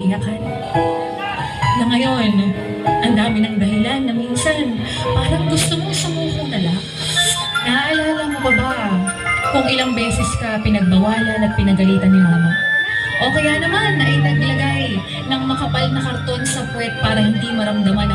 iyakan. Na ngayon, ang dami ng dahilan na minsan parang gusto mong sumuko na lang. Naaalala mo pa ba kung ilang beses ka pinagbawalan at pinagalitan ni mama? O kaya naman ay naglagay ng makapal na karton sa puwet para hindi maramdaman ang